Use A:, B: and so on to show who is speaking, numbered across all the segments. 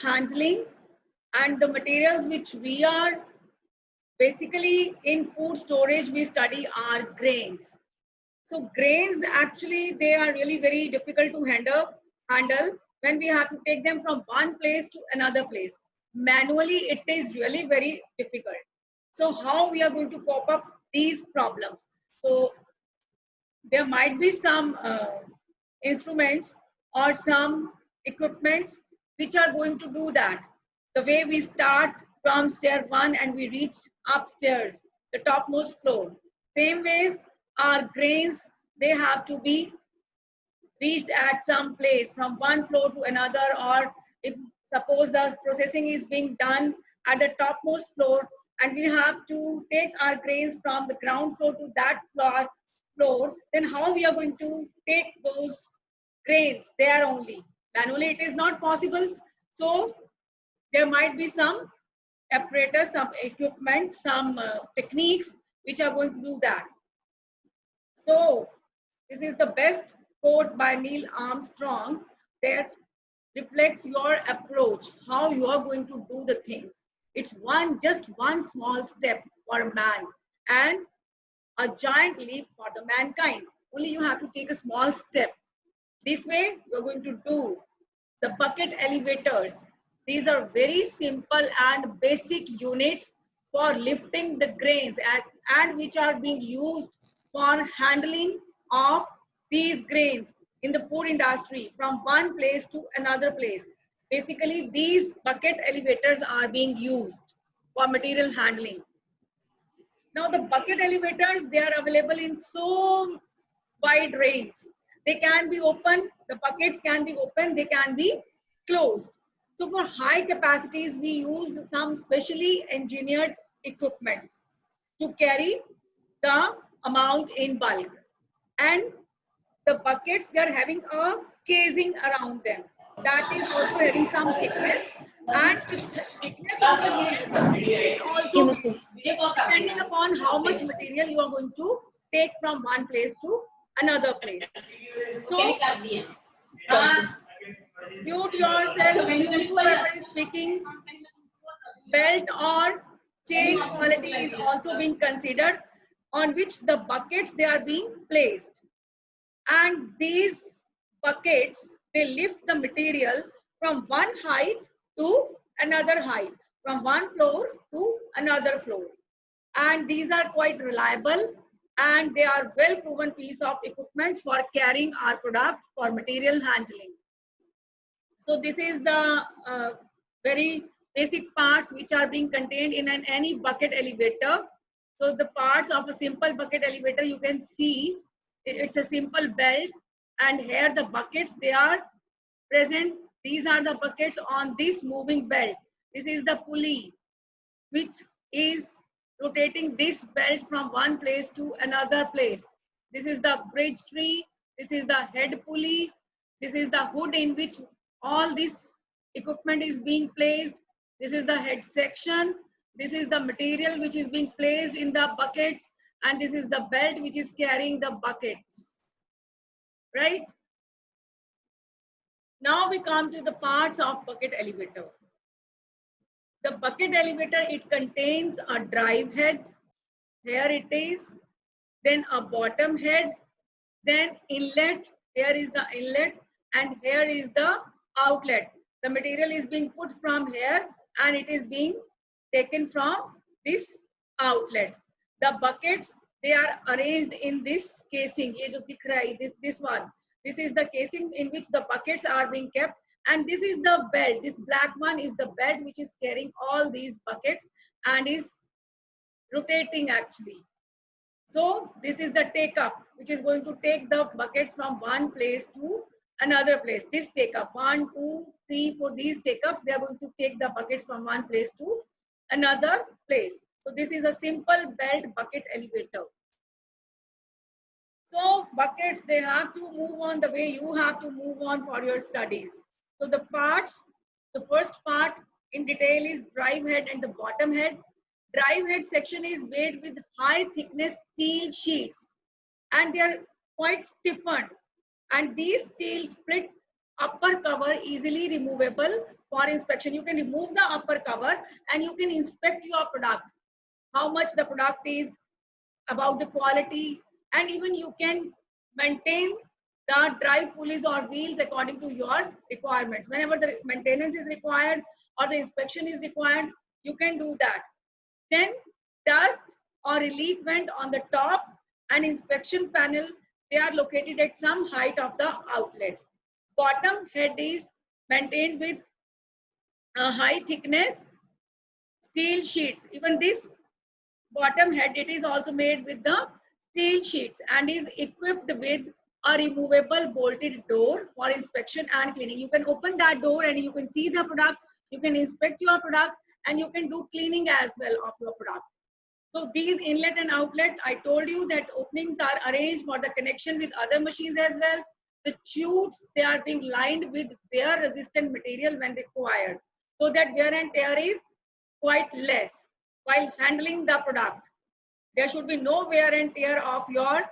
A: handling, and the materials which we are basically in food storage we study are grains. So grains actually they are really very difficult to handle when we have to take them from one place to another place. Manually it is really very difficult. So how we are going to cope up these problems? So there might be some instruments or some equipments which are going to do that. The way we start from stair 1 and we reach upstairs, the topmost floor. Same ways our grains, they have to be reached at some place from one floor to another, or if suppose the processing is being done at the topmost floor and we have to take our grains from the ground floor to that floor, then how we are going to take those grains there only? Manually it is not possible. So there might be some apparatus, some equipment, some techniques which are going to do that. So this is the best quote by Neil Armstrong that reflects your approach, how you are going to do the things. It's just one small step for man and a giant leap for the mankind. Only you have to take a small step. This way, you're going to do the bucket elevators. These are very simple and basic units for lifting the grains and which are being used for handling of these grains in the food industry from one place to another place. Basically, these bucket elevators are being used for material handling. Now, the bucket elevators, they are available in so wide range. They can be open, the buckets can be open, they can be closed. So for high capacities, we use some specially engineered equipments to carry the amount in bulk. And the buckets, they are having a casing around them. That is also having some thickness. And the thickness of the it also depending upon how much material you are going to take from one place to another place. So, mute yourself whoever is speaking. Belt or chain quality is also being considered on which the buckets they are being placed. And these buckets, they lift the material from one height to another height, from one floor to another floor. And these are quite reliable and they are well proven piece of equipment for carrying our product for material handling. So this is the very basic parts which are being contained in any bucket elevator. So the parts of a simple bucket elevator, you can see it's a simple belt, and here the buckets, they are present. These are the buckets on this moving belt. This is the pulley which is rotating this belt from one place to another place. This is the bridge tree. This is the head pulley. This is the hood in which all this equipment is being placed. This is the head section. This is the material which is being placed in the buckets. And this is the belt which is carrying the buckets. Right? Now we come to the parts of bucket elevator. The bucket elevator, it contains a drive head. Here it is. Then a bottom head. Then inlet. Here is the inlet. And here is the outlet. The material is being put from here and it is being taken from this outlet. The buckets, they are arranged in this casing. Ye jo dikh raha hai, this one. This is the casing in which the buckets are being kept. And this is the belt. This black one is the belt which is carrying all these buckets and is rotating actually. So this is the take up which is going to take the buckets from one place to another place. This take up, 1, 2, 3, 4, these take ups, they are going to take the buckets from one place to another place. So this is a simple belt bucket elevator. So buckets, they have to move on the way you have to move on for your studies. So the parts, the first part in detail is drive head and the bottom head. Drive head section is made with high thickness steel sheets and they are quite stiffened. And these steel split upper cover easily removable for inspection. You can remove the upper cover and you can inspect your product, how much the product is, about the quality, and even you can maintain the drive pulleys or wheels according to your requirements. Whenever the maintenance is required or the inspection is required, you can do that. Then dust or relief vent on the top and inspection panel, they are located at some height of the outlet. Bottom head is maintained with a high thickness steel sheets. Even this bottom head, it is also made with the steel sheets and is equipped with a removable bolted door for inspection and cleaning. You can open that door and you can see the product, you can inspect your product, and you can do cleaning as well of your product. So these inlet and outlet, I told you that openings are arranged for the connection with other machines as well. The chutes, they are being lined with wear resistant material when required, so that wear and tear is quite less while handling the product. There should be no wear and tear of your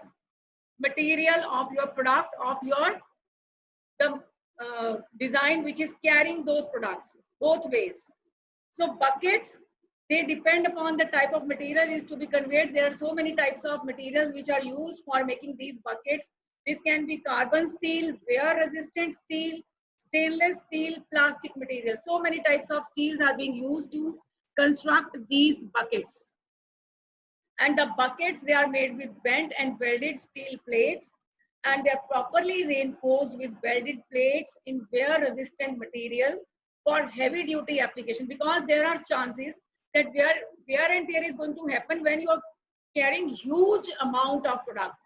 A: material, of your product, of your the design which is carrying those products, both ways. So buckets, they depend upon the type of material is to be conveyed. There are so many types of materials which are used for making these buckets. This can be carbon steel, wear resistant steel, stainless steel, plastic material. So many types of steels are being used to construct these buckets. And the buckets, they are made with bent and welded steel plates, and they are properly reinforced with welded plates in wear resistant material for heavy duty application, because there are chances that wear and tear is going to happen when you are carrying huge amount of product.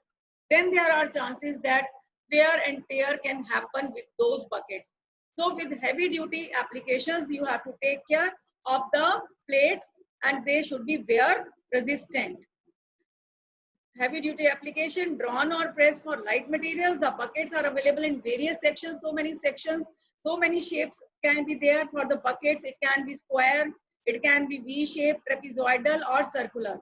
A: Then there are chances that wear and tear can happen with those buckets. So with heavy duty applications, you have to take care of the plates and they should be wear resistant. Heavy duty application, drawn or pressed for light materials. The buckets are available in various sections, so many sections, so many shapes can be there for the buckets. It can be square, it can be V-shaped, trapezoidal or circular.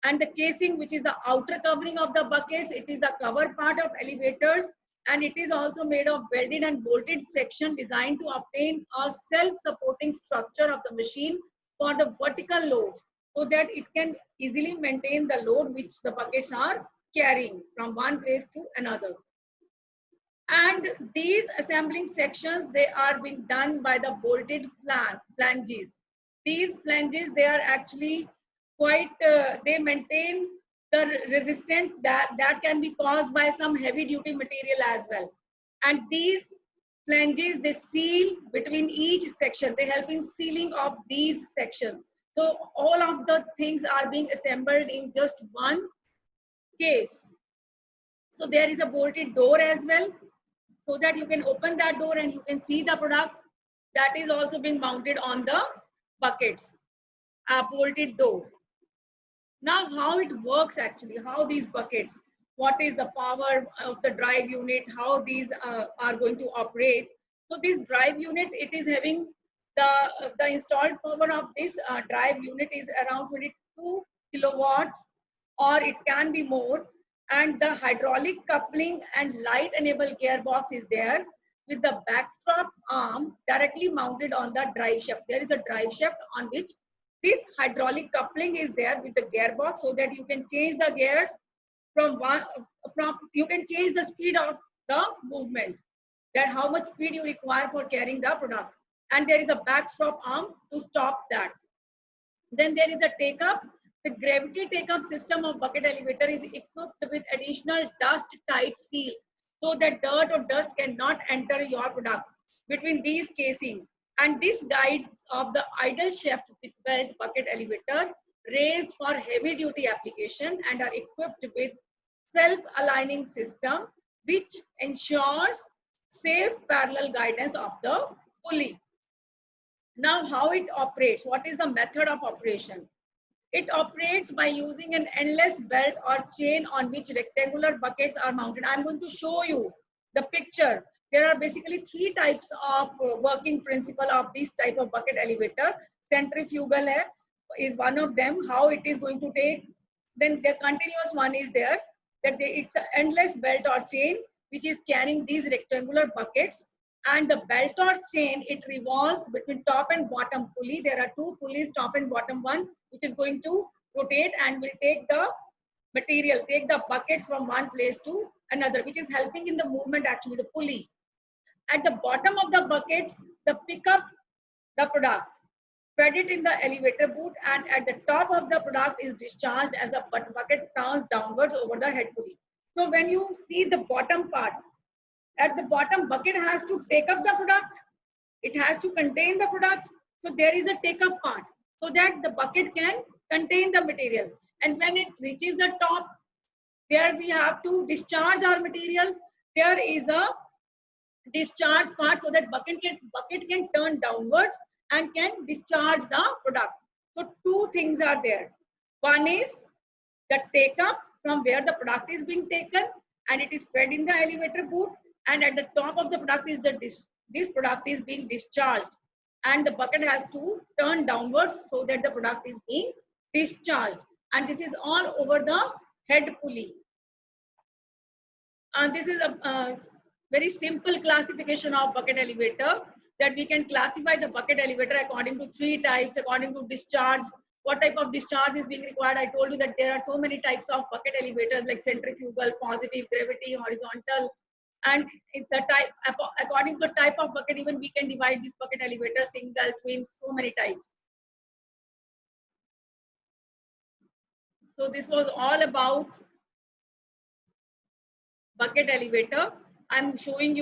A: And the casing, which is the outer covering of the buckets, it is a cover part of elevators, and it is also made of welded and bolted section designed to obtain a self-supporting structure of the machine for the vertical loads, so that it can easily maintain the load which the buckets are carrying from one place to another. And these assembling sections, they are being done by the bolted flanges. These flanges, they are actually quite, they maintain the resistance that can be caused by some heavy duty material as well. And these flanges, they seal between each section. They help in sealing of these sections. So all of the things are being assembled in just one case. So there is a bolted door as well, so that you can open that door and you can see the product. That is also being mounted on the buckets, a bolted door. Now how it works actually, how these buckets, what is the power of the drive unit, how these are going to operate. So this drive unit, it is having the installed power of this drive unit is around 22 kilowatts, or it can be more. And the hydraulic coupling and light enabled gearbox is there with the backstrap arm directly mounted on the drive shaft. There is a drive shaft on which this hydraulic coupling is there with the gearbox, so that you can change the gears you can change the speed of the movement, that how much speed you require for carrying the product. And there is a backstrap arm to stop that. Then there is a take-up. The gravity take-up system of bucket elevator is equipped with additional dust-tight seals, so that dirt or dust cannot enter your product between these casings. And this guides of the idle shaft with belt bucket elevator raised for heavy duty application and are equipped with self-aligning system, which ensures safe parallel guidance of the pulley. Now how it operates, what is the method of operation? It operates by using an endless belt or chain on which rectangular buckets are mounted. I'm going to show you the picture. There are basically three types of working principle of this type of bucket elevator. Centrifugal is one of them, how it is going to take. Then the continuous one is there, that it's an endless belt or chain which is carrying these rectangular buckets. And the belt or chain, it revolves between top and bottom pulley. There are two pulleys, top and bottom one, which is going to rotate and will take the material, take the buckets from one place to another, which is helping in the movement, actually, the pulley. At the bottom of the buckets, the pick up the product, spread it in the elevator boot, and at the top of the product is discharged as the bucket turns downwards over the head pulley. So when you see the bottom part, at the bottom, bucket has to take up the product, it has to contain the product. So there is a take up part so that the bucket can contain the material. And when it reaches the top, where we have to discharge our material, there is a discharge part so that bucket can turn downwards and can discharge the product. So two things are there. One is the take up from where the product is being taken and it is spread in the elevator boot, and at the top of the product is this product is being discharged, and the bucket has to turn downwards so that the product is being discharged, and this is all over the head pulley. This is a very simple classification of bucket elevator, that we can classify the bucket elevator according to three types, according to discharge. What type of discharge is being required? I told you that there are so many types of bucket elevators, like centrifugal, positive, gravity, horizontal. And if the type, according to the type of bucket, even we can divide this bucket elevator, single, twin, so many types. So this was all about bucket elevator. I'm showing you